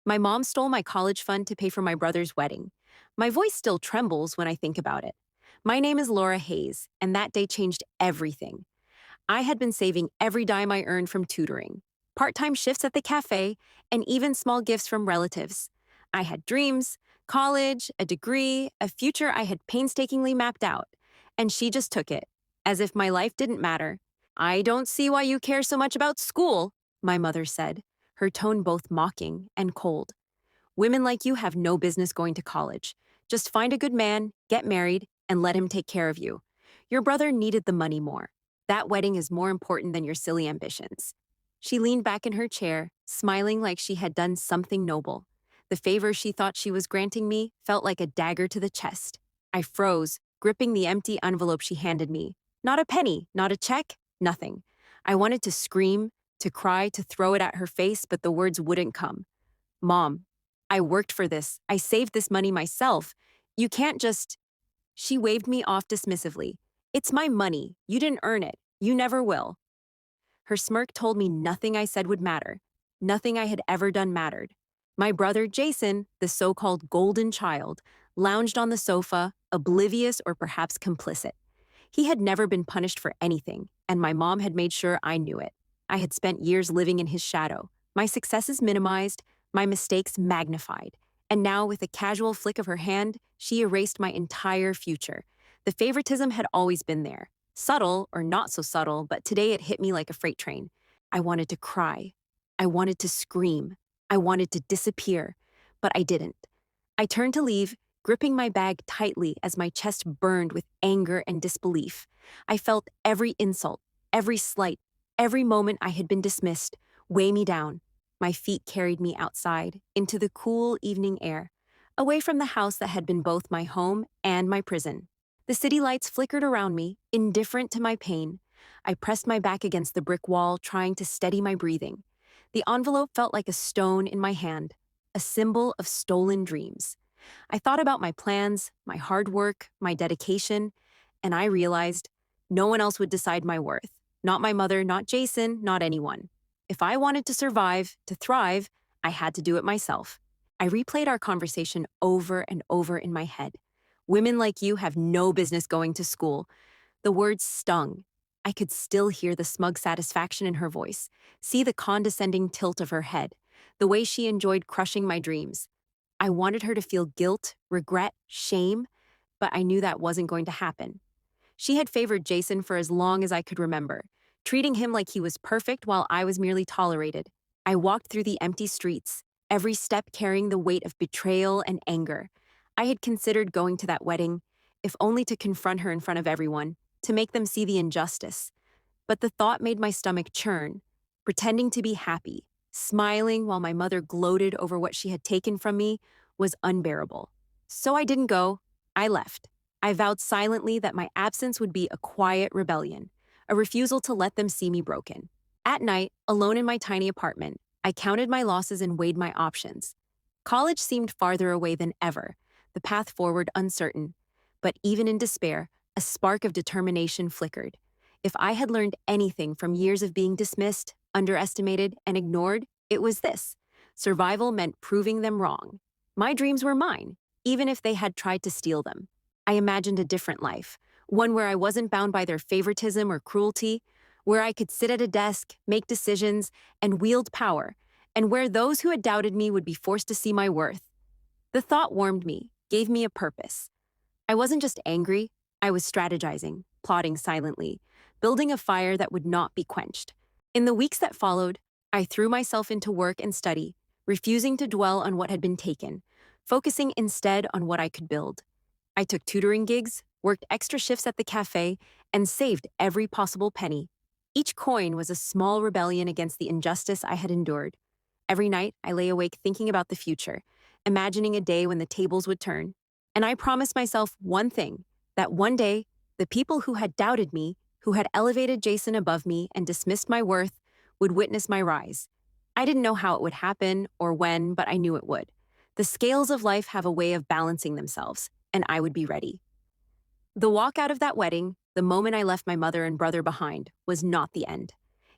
My mom stole my college fund to pay for my brother's wedding. My voice still trembles when I think about it. My name is Laura Hayes, and that day changed everything. I had been saving every dime I earned from tutoring, part-time shifts at the cafe, and even small gifts from relatives. I had dreams, college, a degree, a future I had painstakingly mapped out, and she just took it, as if my life didn't matter. I don't see why you care so much about school, my mother said, her tone both mocking and cold. Women like you have no business going to college. Just find a good man, get married, and let him take care of you. Your brother needed the money more. That wedding is more important than your silly ambitions. She leaned back in her chair, smiling like she had done something noble. The favor she thought she was granting me felt like a dagger to the chest. I froze, gripping the empty envelope she handed me. Not a penny, not a check, nothing. I wanted to scream, to cry, to throw it at her face, but the words wouldn't come. Mom, I worked for this. I saved this money myself. You can't just... She waved me off dismissively. It's my money. You didn't earn it. You never will. Her smirk told me nothing I said would matter. Nothing I had ever done mattered. My brother, Jason, the so-called golden child, lounged on the sofa, oblivious or perhaps complicit. He had never been punished for anything, and my mom had made sure I knew it. I had spent years living in his shadow, my successes minimized, my mistakes magnified. And now, with a casual flick of her hand, she erased my entire future. The favoritism had always been there. Subtle or not so subtle, but today it hit me like a freight train. I wanted to cry. I wanted to scream. I wanted to disappear, but I didn't. I turned to leave, gripping my bag tightly as my chest burned with anger and disbelief. I felt every insult, every slight, every moment I had been dismissed weigh me down. My feet carried me outside, into the cool evening air, away from the house that had been both my home and my prison. The city lights flickered around me, indifferent to my pain. I pressed my back against the brick wall, trying to steady my breathing. The envelope felt like a stone in my hand, a symbol of stolen dreams. I thought about my plans, my hard work, my dedication, and I realized no one else would decide my worth. Not my mother, not Jason, not anyone. If I wanted to survive, to thrive, I had to do it myself. I replayed our conversation over and over in my head. Women like you have no business going to school. The words stung. I could still hear the smug satisfaction in her voice, see the condescending tilt of her head, the way she enjoyed crushing my dreams. I wanted her to feel guilt, regret, shame, but I knew that wasn't going to happen. She had favored Jason for as long as I could remember, treating him like he was perfect while I was merely tolerated. I walked through the empty streets, every step carrying the weight of betrayal and anger. I had considered going to that wedding, if only to confront her in front of everyone, to make them see the injustice. But the thought made my stomach churn, pretending to be happy, smiling while my mother gloated over what she had taken from me was unbearable. So I didn't go. I left. I vowed silently that my absence would be a quiet rebellion, a refusal to let them see me broken. At night, alone in my tiny apartment, I counted my losses and weighed my options. College seemed farther away than ever, the path forward uncertain. But even in despair, a spark of determination flickered. If I had learned anything from years of being dismissed, underestimated, and ignored, it was this. Survival meant proving them wrong. My dreams were mine, even if they had tried to steal them. I imagined a different life, one where I wasn't bound by their favoritism or cruelty, where I could sit at a desk, make decisions, and wield power, and where those who had doubted me would be forced to see my worth. The thought warmed me, gave me a purpose. I wasn't just angry, I was strategizing, plotting silently, building a fire that would not be quenched. In the weeks that followed, I threw myself into work and study, refusing to dwell on what had been taken, focusing instead on what I could build. I took tutoring gigs, worked extra shifts at the cafe, and saved every possible penny. Each coin was a small rebellion against the injustice I had endured. Every night, I lay awake thinking about the future, imagining a day when the tables would turn. And I promised myself one thing, that one day, the people who had doubted me, who had elevated Jason above me and dismissed my worth, would witness my rise. I didn't know how it would happen or when, but I knew it would. The scales of life have a way of balancing themselves, and I would be ready. The walk out of that wedding, the moment I left my mother and brother behind, was not the end.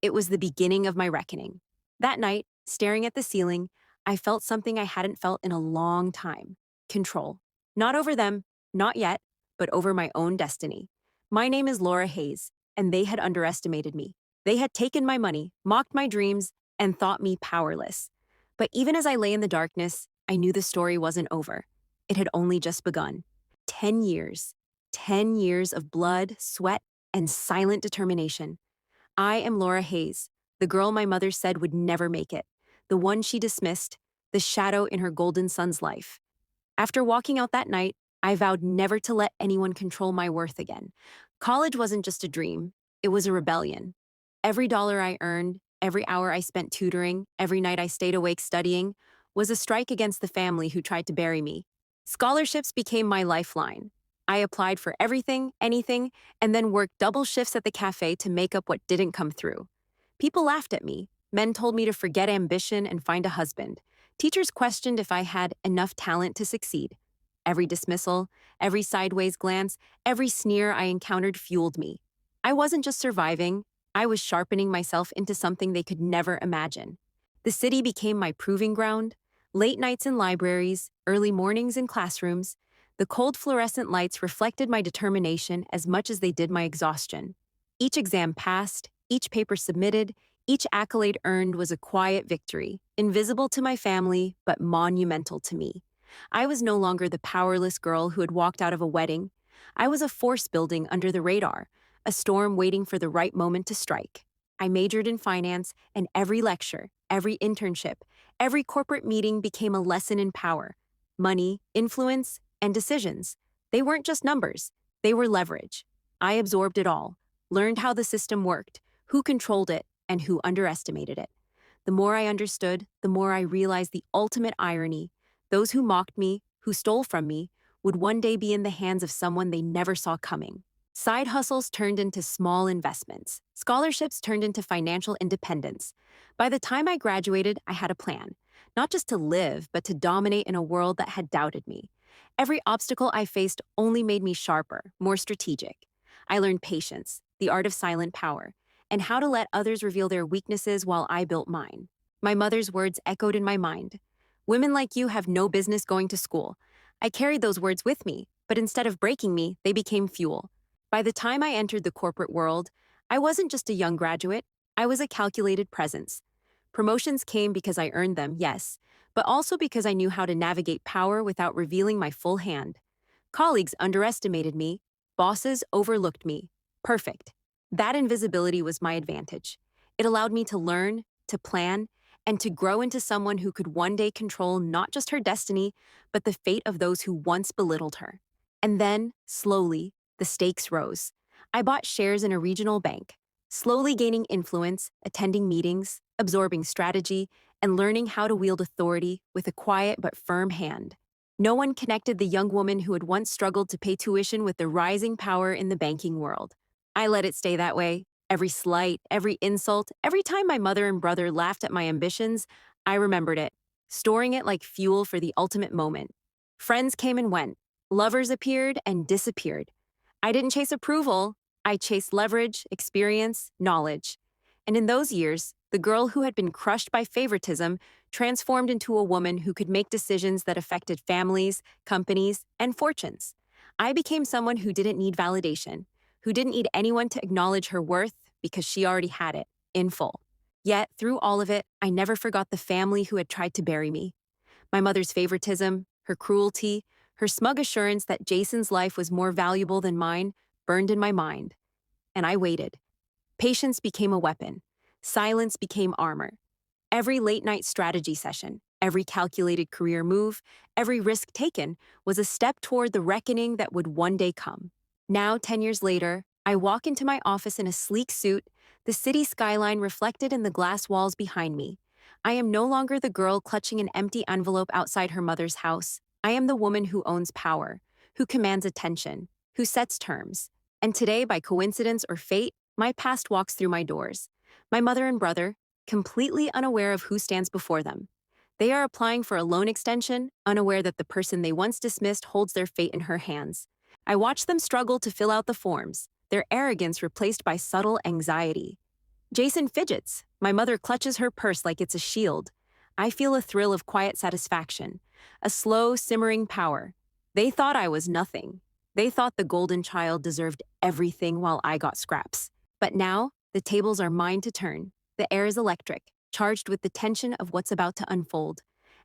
It was the beginning of my reckoning. That night, staring at the ceiling, I felt something I hadn't felt in a long time: control. Not over them, not yet, but over my own destiny. My name is Laura Hayes, and they had underestimated me. They had taken my money, mocked my dreams, and thought me powerless. But even as I lay in the darkness, I knew the story wasn't over. It had only just begun. 10 years. 10 years of blood, sweat, and silent determination. I am Laura Hayes, the girl my mother said would never make it, the one she dismissed, the shadow in her golden son's life. After walking out that night, I vowed never to let anyone control my worth again. College wasn't just a dream, it was a rebellion. Every dollar I earned, every hour I spent tutoring, every night I stayed awake studying, was a strike against the family who tried to bury me. Scholarships became my lifeline. I applied for everything, anything, and then worked double shifts at the cafe to make up what didn't come through. People laughed at me. Men told me to forget ambition and find a husband. Teachers questioned if I had enough talent to succeed. Every dismissal, every sideways glance, every sneer I encountered fueled me. I wasn't just surviving, I was sharpening myself into something they could never imagine. The city became my proving ground. Late nights in libraries, early mornings in classrooms, the cold fluorescent lights reflected my determination as much as they did my exhaustion. Each exam passed, each paper submitted, each accolade earned was a quiet victory, invisible to my family, but monumental to me. I was no longer the powerless girl who had walked out of a wedding. I was a force building under the radar, a storm waiting for the right moment to strike. I majored in finance, and every lecture, every internship, every corporate meeting became a lesson in power. Money, influence, and decisions. They weren't just numbers, they were leverage. I absorbed it all, learned how the system worked, who controlled it, and who underestimated it. The more I understood, the more I realized the ultimate irony. Those who mocked me, who stole from me, would one day be in the hands of someone they never saw coming. Side hustles turned into small investments. Scholarships turned into financial independence. By the time I graduated, I had a plan, not just to live, but to dominate in a world that had doubted me. Every obstacle I faced only made me sharper, more strategic. I learned patience, the art of silent power, and how to let others reveal their weaknesses while I built mine. My mother's words echoed in my mind. Women like you have no business going to school. I carried those words with me, but instead of breaking me, they became fuel. By the time I entered the corporate world, I wasn't just a young graduate, I was a calculated presence. Promotions came because I earned them, yes, but also because I knew how to navigate power without revealing my full hand. Colleagues underestimated me, bosses overlooked me. Perfect. That invisibility was my advantage. It allowed me to learn, to plan, and to grow into someone who could one day control not just her destiny, but the fate of those who once belittled her. And then, slowly, the stakes rose. I bought shares in a regional bank, slowly gaining influence, attending meetings, absorbing strategy, and learning how to wield authority with a quiet but firm hand. No one connected the young woman who had once struggled to pay tuition with the rising power in the banking world. I let it stay that way. Every slight, every insult, every time my mother and brother laughed at my ambitions, I remembered it, storing it like fuel for the ultimate moment. Friends came and went. Lovers appeared and disappeared. I didn't chase approval. I chased leverage, experience, knowledge. And in those years, the girl who had been crushed by favoritism transformed into a woman who could make decisions that affected families, companies, and fortunes. I became someone who didn't need validation, who didn't need anyone to acknowledge her worth because she already had it, in full. Yet, through all of it, I never forgot the family who had tried to bury me. My mother's favoritism, her cruelty, her smug assurance that Jason's life was more valuable than mine burned in my mind. And I waited. Patience became a weapon. Silence became armor. Every late-night strategy session, every calculated career move, every risk taken was a step toward the reckoning that would one day come. Now, 10 years later, I walk into my office in a sleek suit, the city skyline reflected in the glass walls behind me. I am no longer the girl clutching an empty envelope outside her mother's house. I am the woman who owns power, who commands attention, who sets terms. And today, by coincidence or fate, my past walks through my doors. My mother and brother, completely unaware of who stands before them. They are applying for a loan extension, unaware that the person they once dismissed holds their fate in her hands. I watch them struggle to fill out the forms, their arrogance replaced by subtle anxiety. Jason fidgets. My mother clutches her purse like it's a shield. I feel a thrill of quiet satisfaction, a slow, simmering power. They thought I was nothing. They thought the golden child deserved everything while I got scraps. But now, the tables are mine to turn. The air is electric, charged with the tension of what's about to unfold.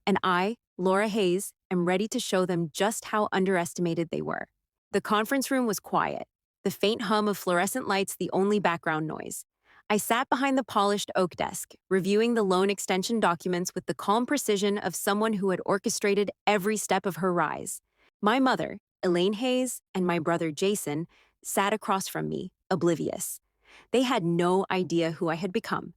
And I, Laura Hayes, am ready to show them just how underestimated they were. The conference room was quiet, the faint hum of fluorescent lights the only background noise. I sat behind the polished oak desk, reviewing the loan extension documents with the calm precision of someone who had orchestrated every step of her rise. My mother, Elaine Hayes, and my brother Jason sat across from me, oblivious. They had no idea who I had become.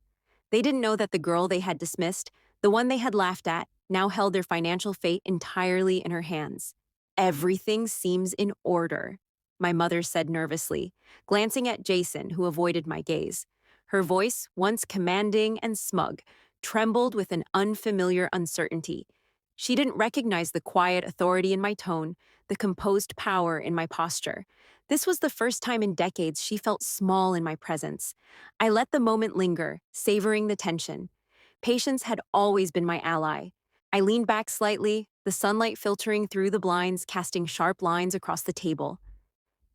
They didn't know that the girl they had dismissed, the one they had laughed at, now held their financial fate entirely in her hands. Everything seems in order, my mother said nervously, glancing at Jason, who avoided my gaze. Her voice, once commanding and smug, trembled with an unfamiliar uncertainty. She didn't recognize the quiet authority in my tone, the composed power in my posture. This was the first time in decades she felt small in my presence. I let the moment linger, savoring the tension. Patience had always been my ally. I leaned back slightly, the sunlight filtering through the blinds, casting sharp lines across the table.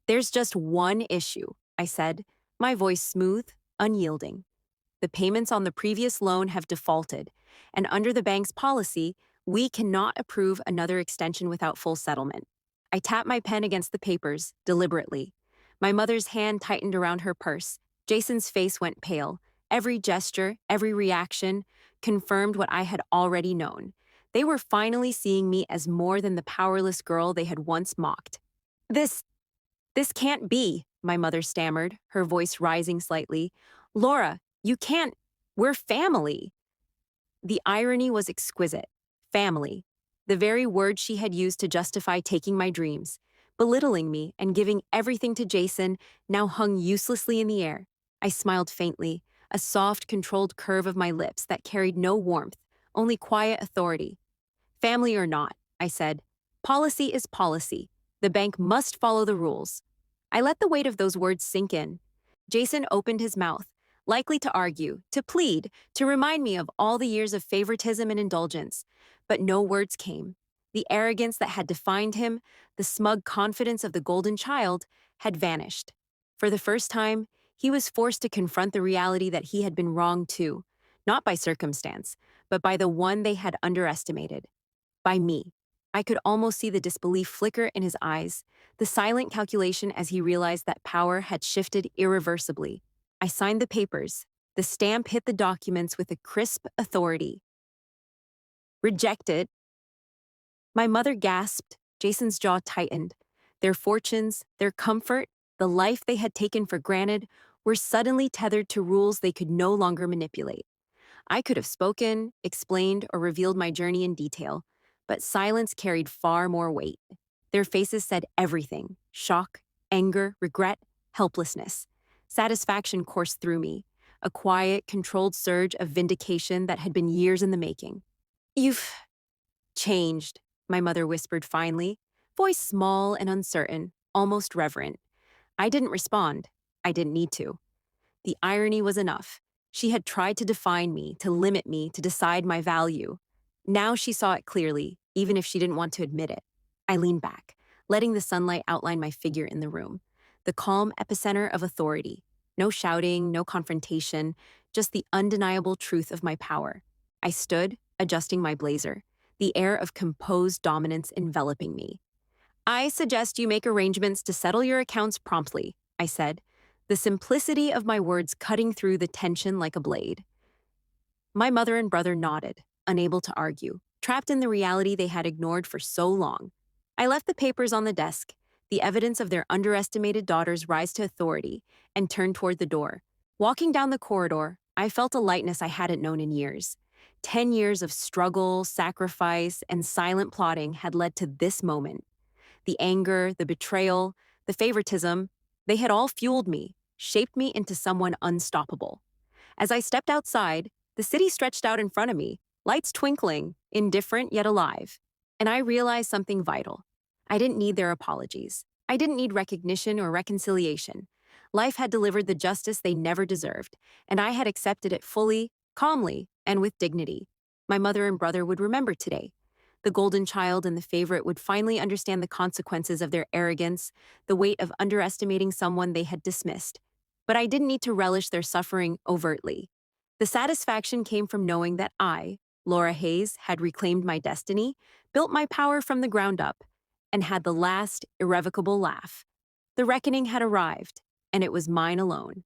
"There's just one issue," I said, my voice smooth, unyielding. "The payments on the previous loan have defaulted, and under the bank's policy, we cannot approve another extension without full settlement." I tapped my pen against the papers, deliberately. My mother's hand tightened around her purse. Jason's face went pale. Every gesture, every reaction, confirmed what I had already known. They were finally seeing me as more than the powerless girl they had once mocked. This can't be," my mother stammered, her voice rising slightly. "Laura, you can't. We're family." The irony was exquisite. Family. The very word she had used to justify taking my dreams. Belittling me and giving everything to Jason now hung uselessly in the air. I smiled faintly, a soft, controlled curve of my lips that carried no warmth, only quiet authority. "Family or not," I said, "policy is policy. The bank must follow the rules." I let the weight of those words sink in. Jason opened his mouth, likely to argue, to plead, to remind me of all the years of favoritism and indulgence. But no words came. The arrogance that had defined him, the smug confidence of the golden child, had vanished. For the first time, he was forced to confront the reality that he had been wronged too, not by circumstance, but by the one they had underestimated. By me. I could almost see the disbelief flicker in his eyes, the silent calculation as he realized that power had shifted irreversibly. I signed the papers. The stamp hit the documents with a crisp authority. "Rejected." My mother gasped. Jason's jaw tightened. Their fortunes, their comfort, the life they had taken for granted, were suddenly tethered to rules they could no longer manipulate. I could have spoken, explained, or revealed my journey in detail, but silence carried far more weight. Their faces said everything: shock, anger, regret, helplessness. Satisfaction coursed through me, a quiet, controlled surge of vindication that had been years in the making. "You've changed," my mother whispered finally, voice small and uncertain, almost reverent. I didn't respond. I didn't need to. The irony was enough. She had tried to define me, to limit me, to decide my value. Now she saw it clearly, even if she didn't want to admit it. I leaned back, letting the sunlight outline my figure in the room, the calm epicenter of authority. No shouting, no confrontation, just the undeniable truth of my power. I stood, adjusting my blazer, the air of composed dominance enveloping me. "I suggest you make arrangements to settle your accounts promptly," I said, the simplicity of my words cutting through the tension like a blade. My mother and brother nodded, unable to argue, trapped in the reality they had ignored for so long. I left the papers on the desk, the evidence of their underestimated daughter's rise to authority, and turned toward the door. Walking down the corridor, I felt a lightness I hadn't known in years. 10 years of struggle, sacrifice, and silent plotting had led to this moment. The anger, the betrayal, the favoritism, they had all fueled me, shaped me into someone unstoppable. As I stepped outside, the city stretched out in front of me, lights twinkling, indifferent yet alive. And I realized something vital. I didn't need their apologies. I didn't need recognition or reconciliation. Life had delivered the justice they never deserved, and I had accepted it fully, calmly, and with dignity. My mother and brother would remember today. The golden child and the favorite would finally understand the consequences of their arrogance, the weight of underestimating someone they had dismissed. But I didn't need to relish their suffering overtly. The satisfaction came from knowing that I, Laura Hayes, had reclaimed my destiny, built my power from the ground up, and had the last irrevocable laugh. The reckoning had arrived, and it was mine alone.